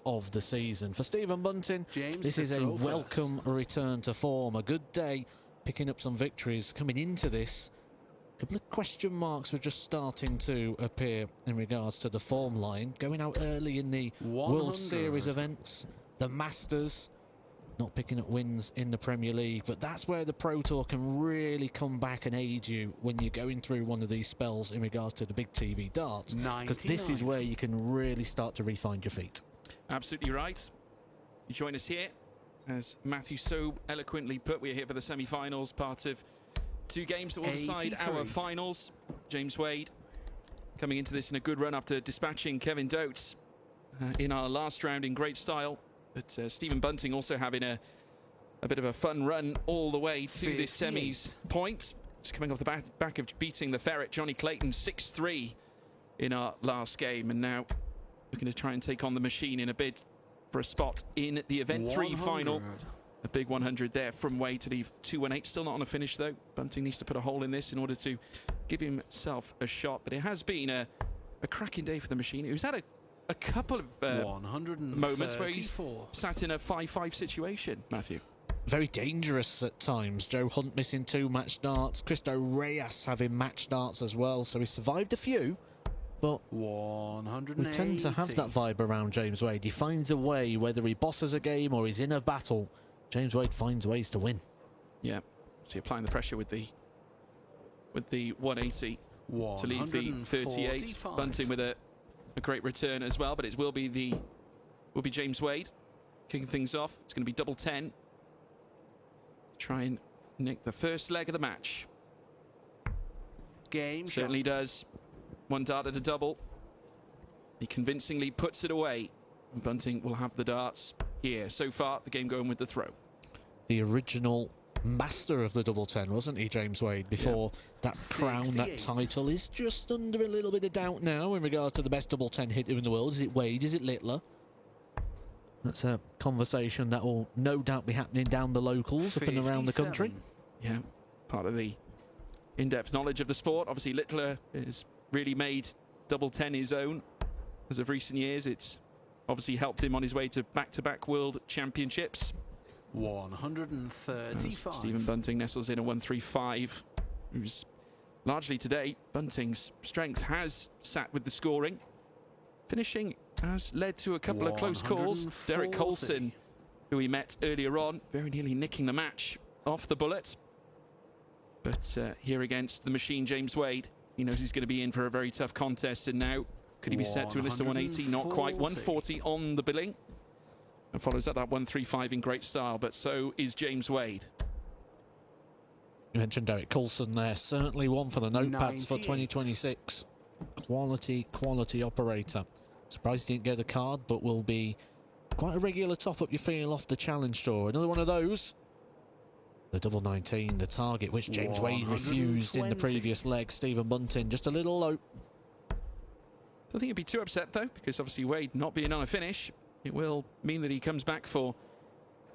of the season. For Stephen Bunting, this is a welcome return to form. A good day, picking up some victories coming into this. A couple of question marks were just starting to appear in regards to the form line. Going out early in the 100. World Series events, the Masters, not picking up wins in the Premier League. But that's where the Pro Tour can really come back and aid you when you're going through one of these spells in regards to the big TV darts. Because this is where you can really start to re-find your feet. Absolutely right. You join us here, as Matthew so eloquently put, we're here for the semi-finals, part of 2 games that will decide our finals. James Wade coming into this in a good run after dispatching Kevin Dotes in our last round in great style. But Stephen Bunting also having a bit of a fun run all the way to this semis point. Just coming off the back of beating the Ferret, Johnny Clayton, 6-3 in our last game. And now looking to try and take on the Machine in a bid for a spot in the Event 3 final. A big 100 there from Wade to leave 218. Still not on a finish though. Bunting needs to put a hole in this in order to give himself a shot. But it has been a cracking day for the Machine. He's had a couple of moments where he's sat in a 5-5 situation, Matthew. Very dangerous at times. Joe Hunt missing 2 match darts. Cristo Reyes having match darts as well. So he survived a few. But we tend to have that vibe around James Wade. He finds a way, whether he bosses a game or he's in a battle. James Wade finds ways to win. Yeah, so applying the pressure with the 180 to leave the 38. Bunting with a great return as well, but it will be James Wade kicking things off. It's going to be double 10. Try and nick the first leg of the match. Game certainly does. 1 dart at a double. He convincingly puts it away. And Bunting will have the darts here. So far, the game going with the throw. The original master of the double 10, wasn't he, James Wade? Before that crown, that title is just under a little bit of doubt now in regards to the best double 10 hitter in the world. Is it Wade? Is it Littler? That's a conversation that will no doubt be happening down the locals up and around the country. Yeah, part of the in-depth knowledge of the sport. Obviously, Littler has really made double 10 his own. As of recent years, it's obviously helped him on his way to back-to-back world championships. 135. Stephen Bunting nestles in a 135. It was largely today, Bunting's strength has sat with the scoring. Finishing has led to a couple of close calls. Derek Colson, who we met earlier on, very nearly nicking the match off the bullet. But here against the Machine, James Wade, he knows he's going to be in for a very tough contest. And now, could he be set to a list of 180? Not quite. 140 on the billing. And follows up that 135 in great style. But so is James Wade. You mentioned Derek Coulson there. Certainly one for the notepads for 2026. Quality operator. Surprised he didn't get a card, but will be quite a regular top-up you feel off the Challenge Tour. Another one of those. The double 19, the target which James Wade refused in the previous leg. Stephen Bunting just a little low. Don't think he'd be too upset though, because obviously Wade not being on a finish, it will mean that he comes back for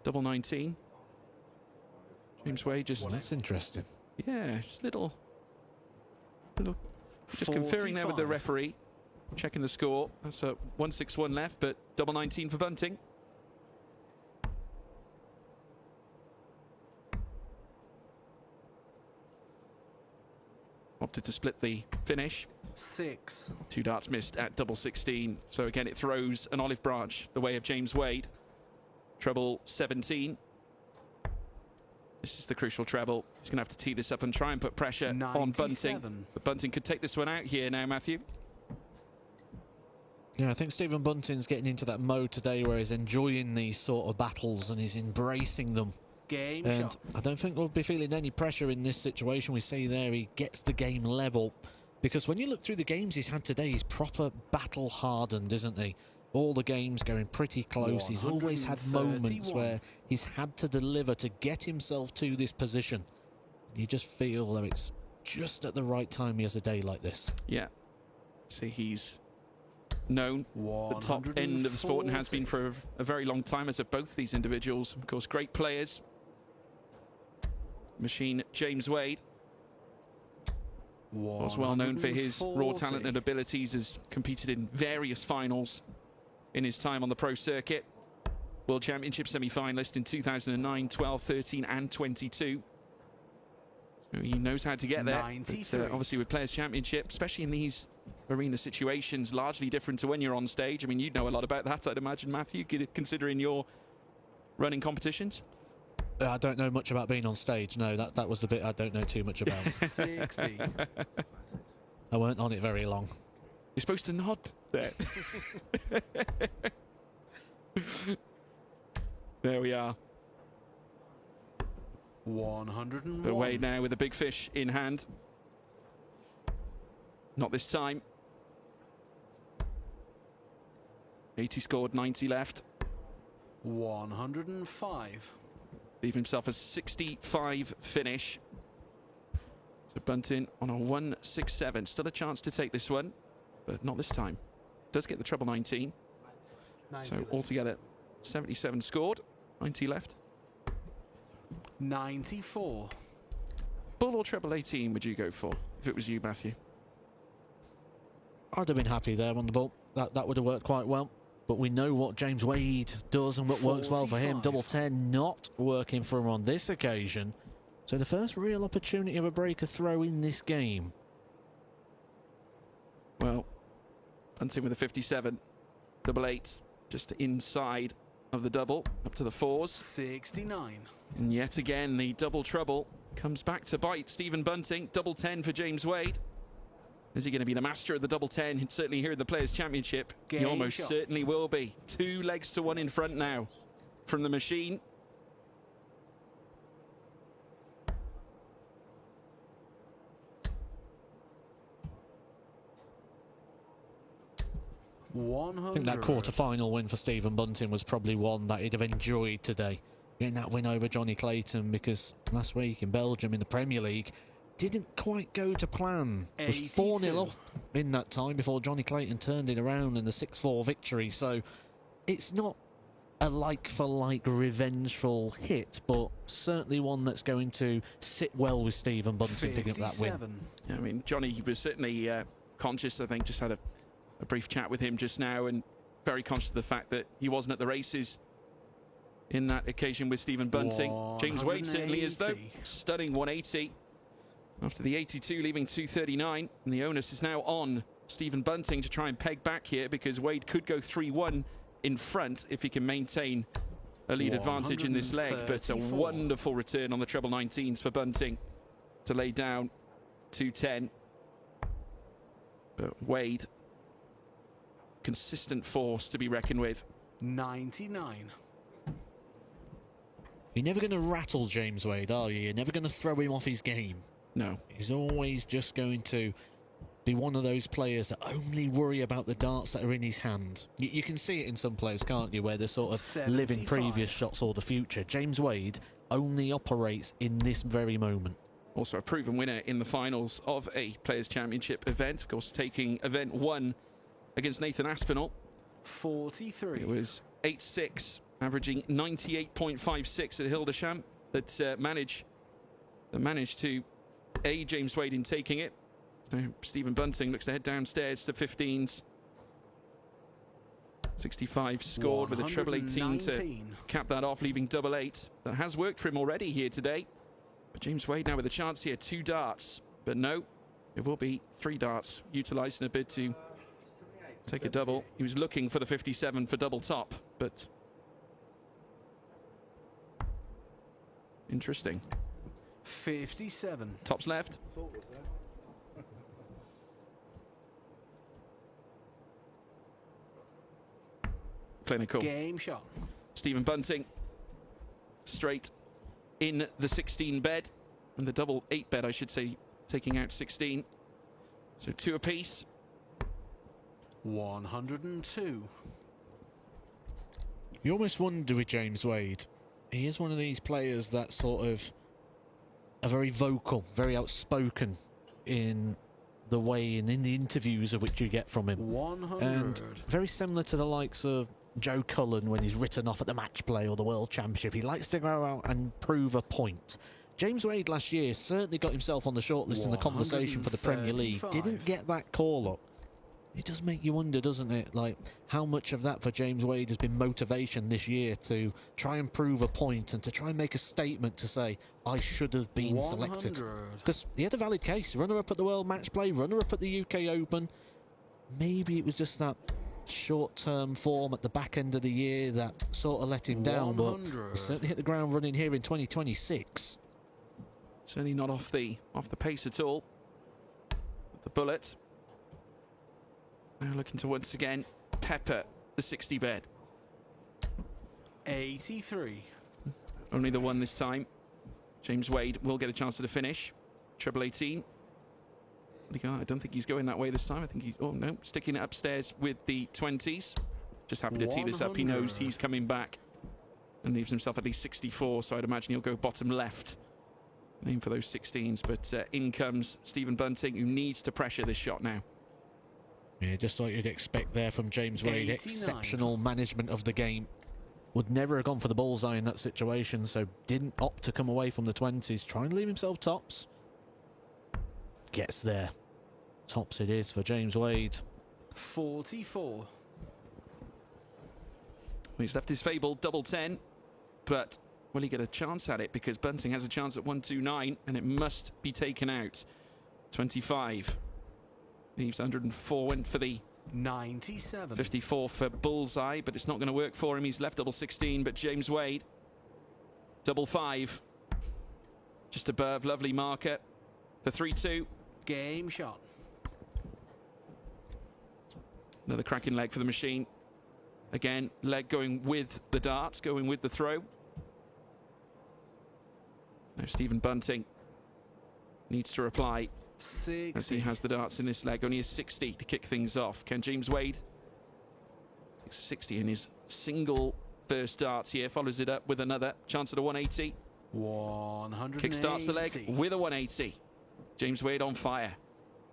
double 19. James Wade just... Well, that's interesting. Yeah, just little just conferring there with the referee, checking the score. That's a 161 left, but double 19 for Bunting. Opted to split the finish. 6. 2 darts missed at double 16. So again, it throws an olive branch the way of James Wade. Treble 17. This is the crucial treble. He's going to have to tee this up and try and put pressure 97 on Bunting. But Bunting could take this one out here now, Matthew. Yeah, I think Stephen Bunting's getting into that mode today where he's enjoying these sort of battles and he's embracing them. And I don't think we'll be feeling any pressure in this situation. We see there he gets the game level. Because when you look through the games he's had today, he's proper battle hardened, isn't he? All the games going pretty close. He's always had moments where he's had to deliver to get himself to this position. You just feel that it's just at the right time he has a day like this. Yeah. See, he's known the top end of the sport and has been for a very long time, as have both these individuals. Of course, great players. Machine James Wade was well known for his raw talent and abilities, has competed in various finals in his time on the pro circuit. World Championship semi-finalist in 2009, 12, 13 and 22. So he knows how to get there. But, obviously with Players Championship, especially in these arena situations, largely different to when you're on stage. I mean, you'd know a lot about that, I'd imagine, Matthew, considering your running competitions. I don't know much about being on stage. No, that was the bit I don't know too much about. 60. I weren't on it very long. You're supposed to nod there. There we are. 101. But Wade now with a big fish in hand. Not this time. 80 scored, 90 left. 105. Leave himself a 65 finish. So Bunting on a 167. Still a chance to take this one, but not this time. Does get the treble 19. So altogether 77 scored, 90 left. 94. Bull or treble 18 would you go for if it was you, Matthew? I'd have been happy there on the bull. That would have worked quite well. But we know what James Wade does and what works well for him. Double 10 not working for him on this occasion. So the first real opportunity of a breaker throw in this game. Well, Bunting with a 57. Double 8 just inside of the double, up to the 4s. 69. And yet again, the double trouble comes back to bite Stephen Bunting. Double 10 for James Wade. Is he going to be the master of the double 10? Certainly here in the Players' Championship. He almost certainly will be. 2 legs to 1 in front now from the machine. I think that quarter-final win for Stephen Bunting was probably one that he'd have enjoyed today. Getting that win over Johnny Clayton, because last week in Belgium in the Premier League didn't quite go to plan. It was 4-0 up in that time before Johnny Clayton turned it around in the 6-4 victory. So it's not a like-for-like revengeful hit, but certainly one that's going to sit well with Stephen Bunting picking up that win. Yeah, I mean, Johnny was certainly conscious, I think, just had a brief chat with him just now, and very conscious of the fact that he wasn't at the races in that occasion with Stephen Bunting. James Wade certainly is, though. Stunning 180 after the 82, leaving 239, and the onus is now on Stephen Bunting to try and peg back here, because Wade could go 3-1 in front if he can maintain a lead advantage in this leg. But a wonderful return on the treble 19s for Bunting to lay down 210. But Wade, consistent force to be reckoned with. 99. You're never going to rattle James Wade, are you? You're never going to throw him off his game. No. He's always just going to be one of those players that only worry about the darts that are in his hand. You can see it in some players, can't you, where they sort of 75. live in previous shots or the future. James Wade only operates in this very moment. Also a proven winner in the finals of a Players' Championship event. Of course, taking event 1 against Nathan Aspinall. 43. It was 8-6, averaging 98.56 at Hildesheim that managed to aid James Wade in taking it. So Stephen Bunting looks to head downstairs to 15s. 65 scored with a treble 18 to cap that off, leaving double 8. That has worked for him already here today. But James Wade now with a chance here, 2 darts. But no, it will be 3 darts, utilised in a bid to take a double. He was looking for the 57 for double top, but interesting. 57. Tops left. Clinical. Game shot. Stephen Bunting straight in the 16 bed, and the double 8 bed, I should say, taking out 16. So 2 apiece. 102. You almost wonder with James Wade. He is one of these players that sort of are very vocal, very outspoken in the way and in the interviews of which you get from him. 100. And very similar to the likes of Joe Cullen when he's written off at the match play or the World Championship. He likes to go out and prove a point. James Wade last year certainly got himself on the shortlist in the conversation for the Premier League. Didn't get that call up. It does make you wonder, doesn't it? Like, how much of that for James Wade has been motivation this year to try and prove a point and to try and make a statement to say, I should have been 100. selected. Because he had a valid case. Runner-up at the World Match Play, runner-up at the UK Open. Maybe it was just that short-term form at the back end of the year that sort of let him down, but he certainly hit the ground running here in 2026. Certainly not off the pace at all. The bullet. Now looking to once again pepper the 60 bed. 83. Only the one this time. James Wade will get a chance to the finish. Treble 18. I don't think he's going that way this time. I think he's, oh no, sticking it upstairs with the 20s. Just happy to tee this up. He knows he's coming back and leaves himself at least 64, so I'd imagine he'll go bottom left. Aim for those 16s, but in comes Stephen Bunting, who needs to pressure this shot now. Yeah, just like you'd expect there from James Wade. 89. Exceptional management of the game. Would never have gone for the bullseye in that situation, so didn't opt to come away from the 20s. Trying to leave himself tops. Gets there. Tops it is for James Wade. 44. He's left his fabled double 10, but will he get a chance at it? Because Bunting has a chance at 129, and it must be taken out. 25. Leaves 104, went for the 97. 54 for bullseye, but it's not going to work for him. He's left double 16, but James Wade, double 5. Just above, lovely marker for 3-2. Game shot. Another cracking leg for the machine. Again, leg going with the darts, going with the throw. Now Stephen Bunting needs to reply 60. as he has the darts in this leg. Only a 60 to kick things off. Can James Wade takes a 60 in his single first darts here, follows it up with another chance at a 180. 180. Kickstarts the leg with a 180. James Wade on fire.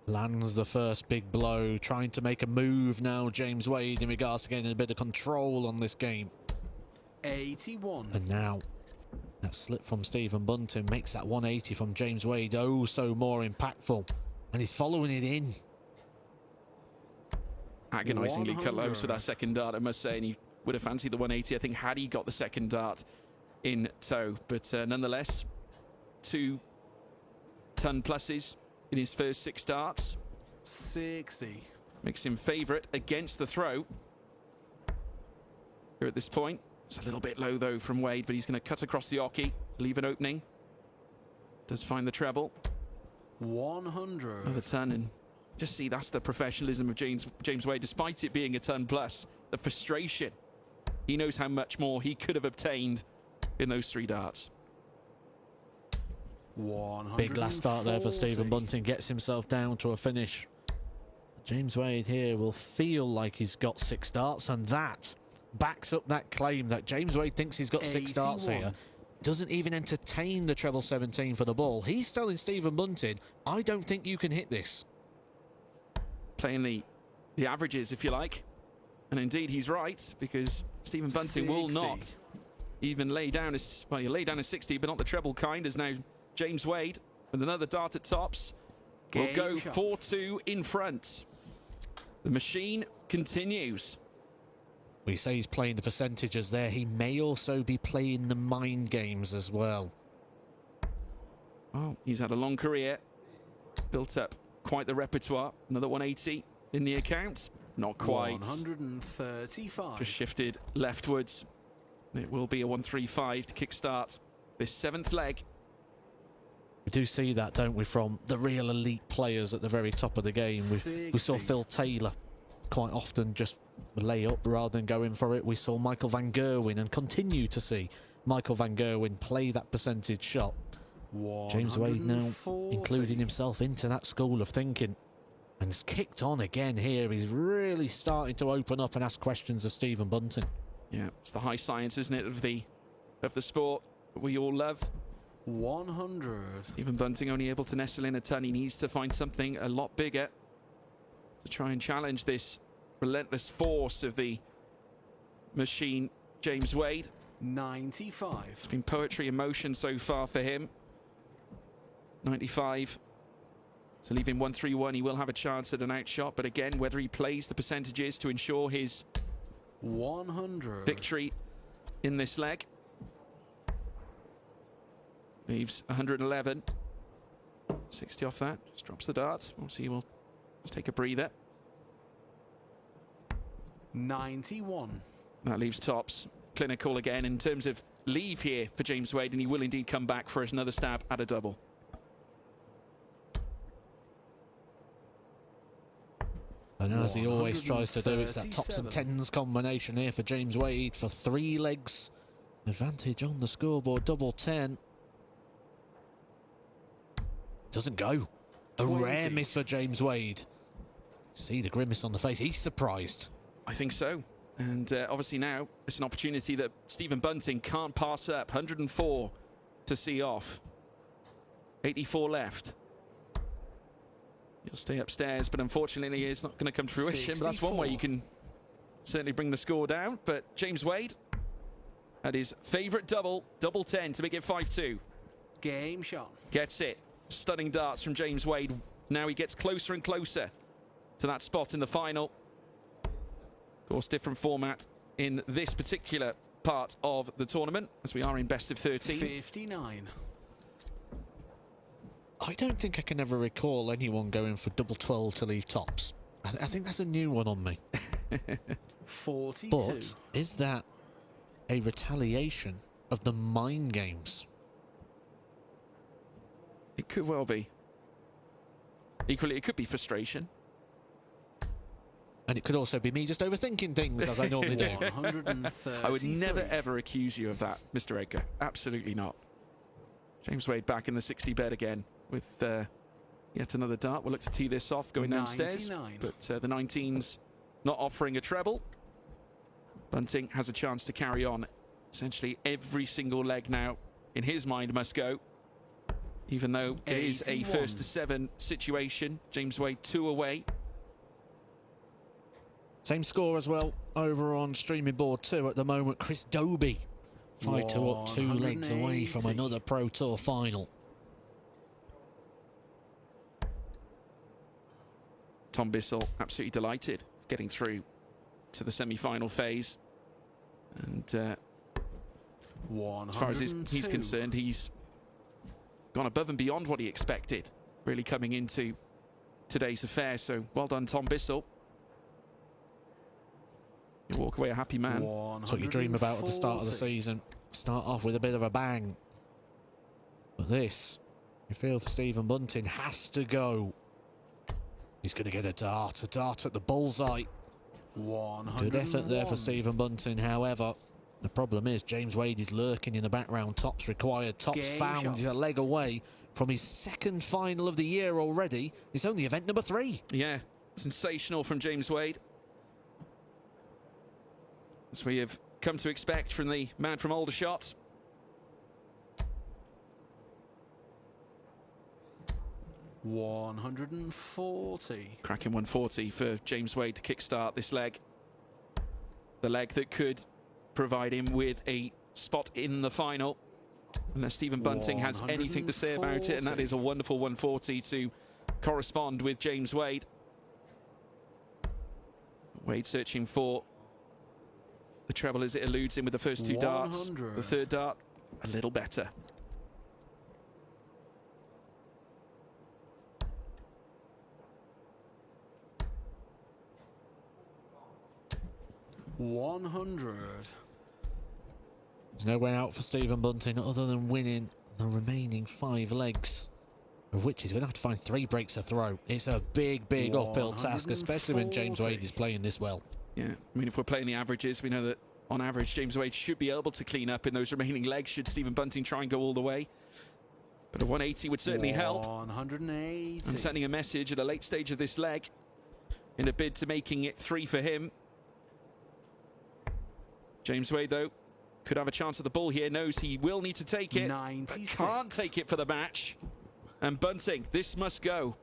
Lands the first big blow, trying to make a move now, James Wade, in regards to getting a bit of control on this game. 81. And now, that slip from Stephen Bunting makes that 180 from James Wade oh so more impactful. And he's following it in. Agonisingly close with that second dart, I must say, and he would have fancied the 180, I think, had he got the second dart in tow. But nonetheless, 2 ton pluses in his first 6 darts. 60. Makes him favourite against the throw. Here at this point, it's a little bit low though from Wade, but he's going to cut across the oche to leave an opening. Does find the treble. 100. Another ton, and just see that's the professionalism of James Wade, despite it being a ton plus. The frustration. He knows how much more he could have obtained in those 3 darts. Big last start there for Stephen Bunting, gets himself down to a finish. James Wade here will feel like he's got 6 darts, and that backs up that claim that James Wade thinks he's got 6 darts here. Doesn't even entertain the treble 17 for the ball. He's telling Stephen Bunting, I don't think you can hit this. Playing the averages, if you like. And indeed he's right, because Stephen Bunting 60. will not even lay down a, you lay down a 60, but not the treble kind, as now James Wade with another dart at tops will go 4-2 in front. The machine continues. We say he's playing the percentages there. He may also be playing the mind games as well. Oh, he's had a long career. Built up quite the repertoire. Another 180 in the account. Not quite. 135. Just shifted leftwards. It will be a 135 to kickstart this 7th leg. We do see that, don't we, from the real elite players at the very top of the game. We saw Phil Taylor quite often just lay up rather than go in for it. We saw Michael van Gerwen and continue to see Michael van Gerwen play that percentage shot. James Wade now including himself into that school of thinking, and has kicked on again here. He's really starting to open up and ask questions of Stephen Bunting. Yeah, it's the high science, isn't it, of the sport that we all love. 100. Stephen Bunting only able to nestle in a ton. He needs to find something a lot bigger to try and challenge this relentless force of the machine, James Wade. 95. It's been poetry in motion so far for him. 95 To leave him 1-3-1, he will have a chance at an outshot, but again, whether he plays the percentages to ensure his 100 victory in this leg. Leaves 111. 60 off that. Just drops the dart. Obviously, we'll just take a breather. 91. That leaves tops. Clinical again in terms of leave here for James Wade, and he will indeed come back for another stab at a double. And as he always tries to do, it's that tops and tens combination here for James Wade for 3 legs. Advantage on the scoreboard, double 10. Doesn't go. A 20. rare miss for James Wade. See the grimace on the face. He's surprised. I think so. And obviously now it's an opportunity that Stephen Bunting can't pass up. 104 to see off. 84 left. He'll stay upstairs, but unfortunately it's not going to come to fruition. But that's one way you can certainly bring the score down. But James Wade at his favourite double 10 to make it 5-2. Game shot. Gets it. Stunning darts from James Wade. Now he gets closer and closer to that spot in the final. Of course, different format in this particular part of the tournament, as we are in best of 13. 59. I don't think I can ever recall anyone going for double 12 to leave tops. I think that's a new one on me. 42. But is that a retaliation of the mind games? It could well be. Equally, it could be frustration. And it could also be me just overthinking things, as I normally do. 133. I would never ever accuse you of that, Mr. Edgar. Absolutely not. James Wade back in the 60 bed again with yet another dart. We'll look to tee this off going downstairs. 99. But the 19's not offering a treble. Bunting has a chance to carry on. Essentially every single leg now, in his mind, must go. Even though it is a 81. first to 7 situation. James Wade 2 away. Same score as well over on streaming board 2 at the moment. Chris Dobie 5-2 up, 2 legs away from another Pro Tour final. Tom Bissell absolutely delighted getting through to the semi-final phase. And as far as he's concerned, he's gone above and beyond what he expected, really coming into today's affair. So well done, Tom Bissell. You walk away a happy man. That's what you dream about at the start of the season. Start off with a bit of a bang. But this, you feel for Stephen Bunting, has to go. He's going to get a dart at the bullseye. Good effort there for Stephen Bunting, however. The problem is James Wade is lurking in the background. Tops required, tops found. He's a leg away from his 2nd final of the year already. It's only event number 3. Yeah, sensational from James Wade. As we have come to expect from the man from Aldershot. $140. Cracking 140 for James Wade to kickstart this leg. The leg that could provide him with a spot in the final. Unless Stephen Bunting has anything to say about it, and that is a wonderful 140 to correspond with James Wade. Wade searching for the treble as it eludes him with the first 2 darts. The 3rd dart, a little better. $100. There's no way out for Stephen Bunting other than winning the remaining 5 legs, of which he's going to have to find 3 breaks to throw. It's a big uphill task, especially when James Wade is playing this well. Yeah, I mean, if we're playing the averages, we know that on average James Wade should be able to clean up in those remaining legs should Stephen Bunting try and go all the way. But a 180 would certainly help. 180. I'm sending a message at a late stage of this leg in a bid to making it 3 for him. James Wade, though, could have a chance at the ball here. Knows he will need to take it, but can't take it for the match. And Bunting, this must go.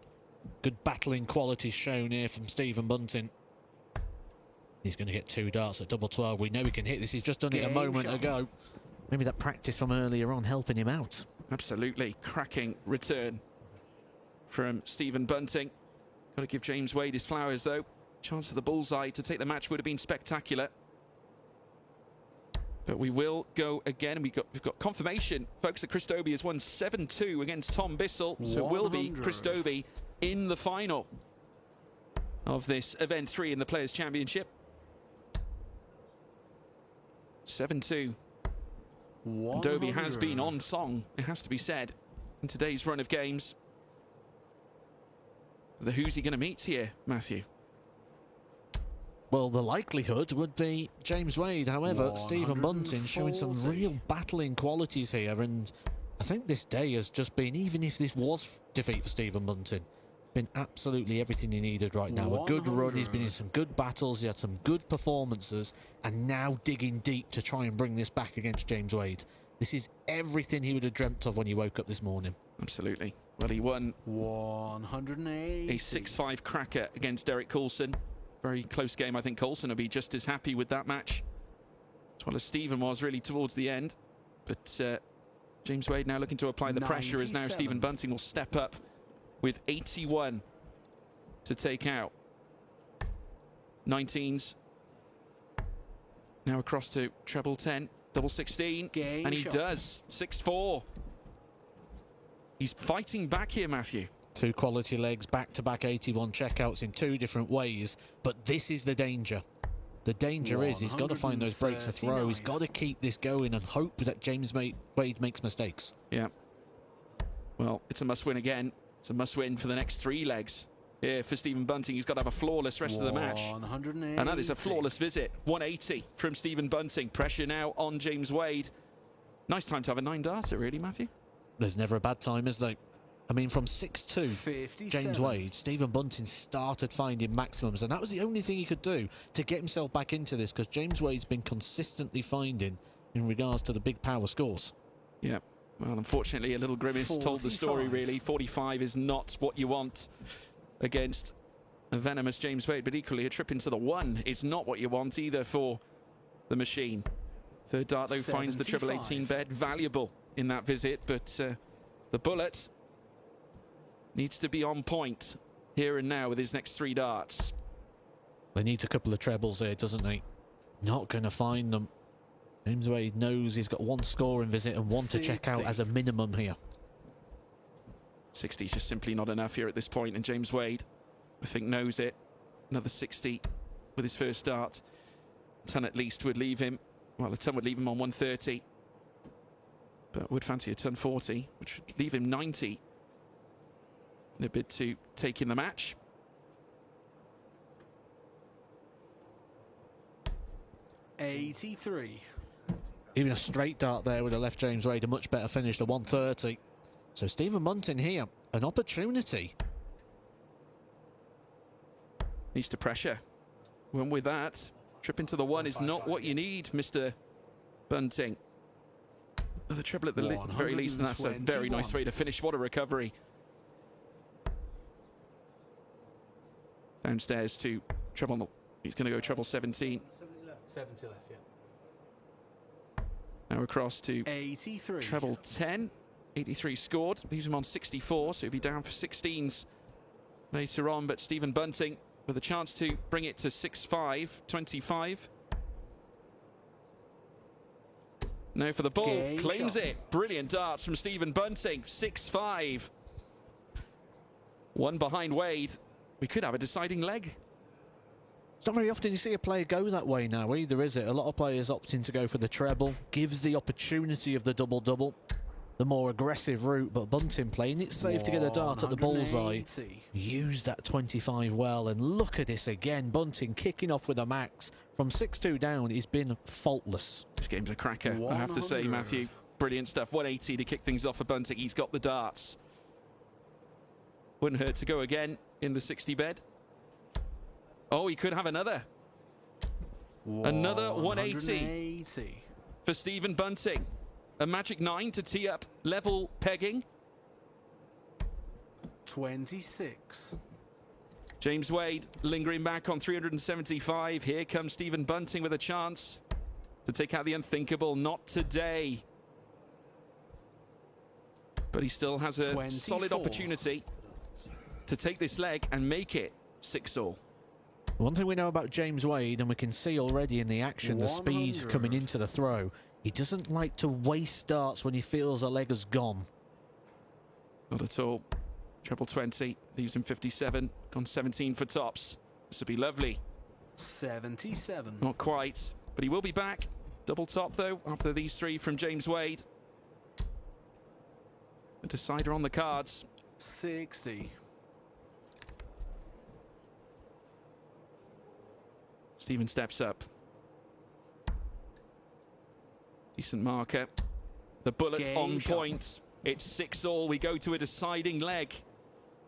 Good battling quality shown here from Stephen Bunting. He's going to get 2 darts at double 12. We know he can hit this. He's just done it a moment ago. Maybe that practice from earlier on helping him out. Absolutely. Cracking return. from Stephen Bunting. Got to give James Wade his flowers, though. Chance of the bullseye to take the match would have been spectacular. But we will go again. We've got confirmation, folks, that Chris Dobey has won 7-2 against Tom Bissell. So it will be Chris Dobey in the final of this Event 3 in the Players' Championship. 7-2. And Dobey has been on song, it has to be said, in today's run of games. Who's he going to meet here, Matthew? Well, the likelihood would be James Wade. However, Stephen Bunting showing some real battling qualities here, and I think this day has just been, even if this was defeat for Stephen Bunting, been absolutely everything he needed right now. A good run, he's been in some good battles, he had some good performances, and now digging deep to try and bring this back against James Wade. This is everything he would have dreamt of when he woke up this morning. Absolutely. Well, he won 180. A 6-5 cracker against Derek Coulson. Very close game. I think Coulson will be just as happy with that match, as well as Stephen was really towards the end. But James Wade now looking to apply the pressure, as now Stephen Bunting will step up with 81 to take out. 19s. Now across to treble 10, double 16, and he does. 6-4. He's fighting back here, Matthew. 2 quality legs, back-to-back 81 checkouts in 2 different ways, but this is the danger. The danger is he's got to find those breaks to throw. He's got to keep this going and hope that James Wade makes mistakes. Yeah. Well, it's a must-win again. It's a must-win for the next 3 legs. Here for Stephen Bunting, he's got to have a flawless rest of the match. And that is a flawless visit. 180 from Stephen Bunting. Pressure now on James Wade. Nice time to have a 9-darter, really, Matthew. There's never a bad time, is there? I mean, from 6-2, James Wade, Stephen Bunting started finding maximums, and that was the only thing he could do to get himself back into this, because James Wade's been consistently finding in regards to the big power scores. Yeah, well, unfortunately, a little grimace 45. Told the story, really. 45 is not what you want against a venomous James Wade, but equally, a trip into the 1 is not what you want either for the machine. Third dart, though, 75. Finds the treble 18 bed valuable in that visit, but the bullet needs to be on point here and now with his next 3 darts. They need a couple of trebles here, doesn't he? Not going to find them. James Wade knows he's got 1 scoring visit and 1 to check out as a minimum here. 60 is just simply not enough here at this point, and James Wade, I think, knows it. Another 60 with his first dart. A ton at least would leave him. Well, a ton would leave him on 130. But would fancy a ton 40, which would leave him 90. In a bid to take in the match. $83. Even a straight dart there would have left James Wade a much better finish to 130. So Stephen Bunting here, an opportunity. Needs to pressure. When with that, trip into the 1 is not what you need, Mr. Bunting. The treble at the very least, and that's a very nice way to finish. What a recovery. Downstairs to treble. He's going to go treble 17. 70 left, yeah. Now across to 83. Treble 10. 83 scored. Leaves him on 64, so he'll be down for 16s later on. But Stephen Bunting with a chance to bring it to 6-5, 25. Now for the ball. Game claims shot. it. Brilliant darts from Stephen Bunting. 6-5. 1 behind Wade. We could have a deciding leg. It's not very often you see a player go that way now either, is it? A lot of players opting to go for the treble. Gives the opportunity of the double-double. The more aggressive route, but Bunting playing it safe to get a dart at the bullseye. Use that 25 well, and look at this again. Bunting kicking off with a max. From 6-2 down, he's been faultless. This game's a cracker, 100. I have to say, Matthew. Brilliant stuff. 180 to kick things off for Bunting. He's got the darts. Wouldn't hurt to go again in the 60 bed. Oh, he could have another. Another 180 for Stephen Bunting. A magic 9 to tee up level pegging. 26. James Wade lingering back on 375. Here comes Stephen Bunting with a chance to take out the unthinkable. Not today. But he still has a 24. solid opportunity. to take this leg and make it 6-all. One thing we know about James Wade, and we can see already in the action, the speed coming into the throw, he doesn't like to waste darts when he feels a leg has gone. Not at all. Treble 20, leaves him 57, gone 17 for tops. This would be lovely. 77. Not quite, but he will be back. Double top though, after these three from James Wade. A decider on the cards. 60. Stephen steps up. Decent marker. The bullet on point. It's 6-all. We go to a deciding leg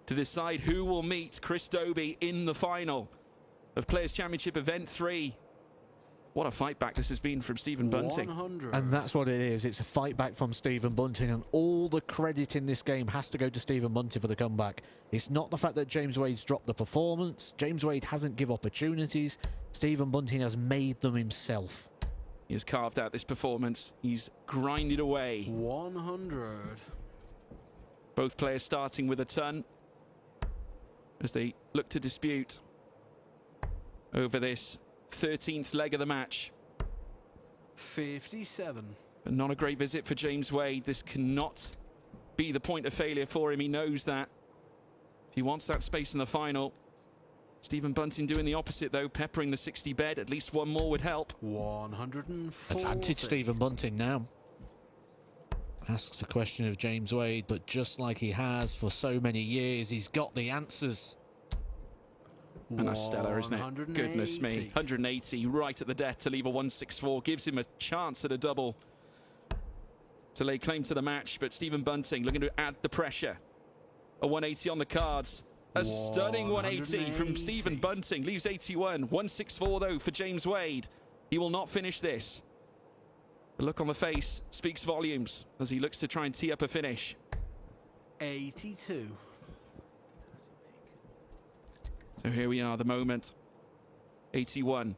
to decide who will meet Chris Dobey in the final of Players' Championship Event 3. What a fight back this has been from Stephen Bunting. 100. And that's what it is. It's a fight back from Stephen Bunting, and all the credit in this game has to go to Stephen Bunting for the comeback. It's not the fact that James Wade's dropped the performance. James Wade hasn't given opportunities. Stephen Bunting has made them himself. He has carved out this performance. He's grinded away. 100. Both players starting with a ton as they look to dispute over this 13th leg of the match. 57. But not a great visit for James Wade. This cannot be the point of failure for him. He knows that. If he wants that space in the final. Stephen Bunting doing the opposite though, peppering the 60 bed. At least one more would help. 140. Advantage Stephen Bunting now. Asks the question of James Wade, but just like he has for so many years, he's got the answers. And that's stellar, isn't it? Goodness me. 180 right at the death to leave a 164. Gives him a chance at a double to lay claim to the match. But Stephen Bunting looking to add the pressure. A 180 on the cards. A stunning 180 from Stephen Bunting. Leaves 81. 164 though for James Wade. He will not finish this. The look on the face speaks volumes as he looks to try and tee up a finish. 82. So here we are, the moment. 81.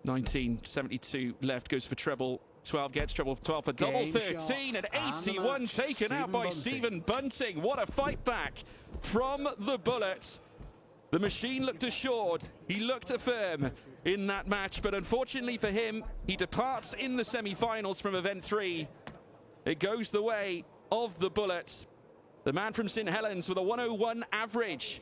1972 left, goes for treble 12, gets treble 12 for double 13, and 81 taken out by Stephen Bunting. What a fight back from the bullet. The machine looked assured, he looked firm in that match, but unfortunately for him, he departs in the semi-finals from Event 3. It goes the way of the bullet. The man from St Helens with a 101 average.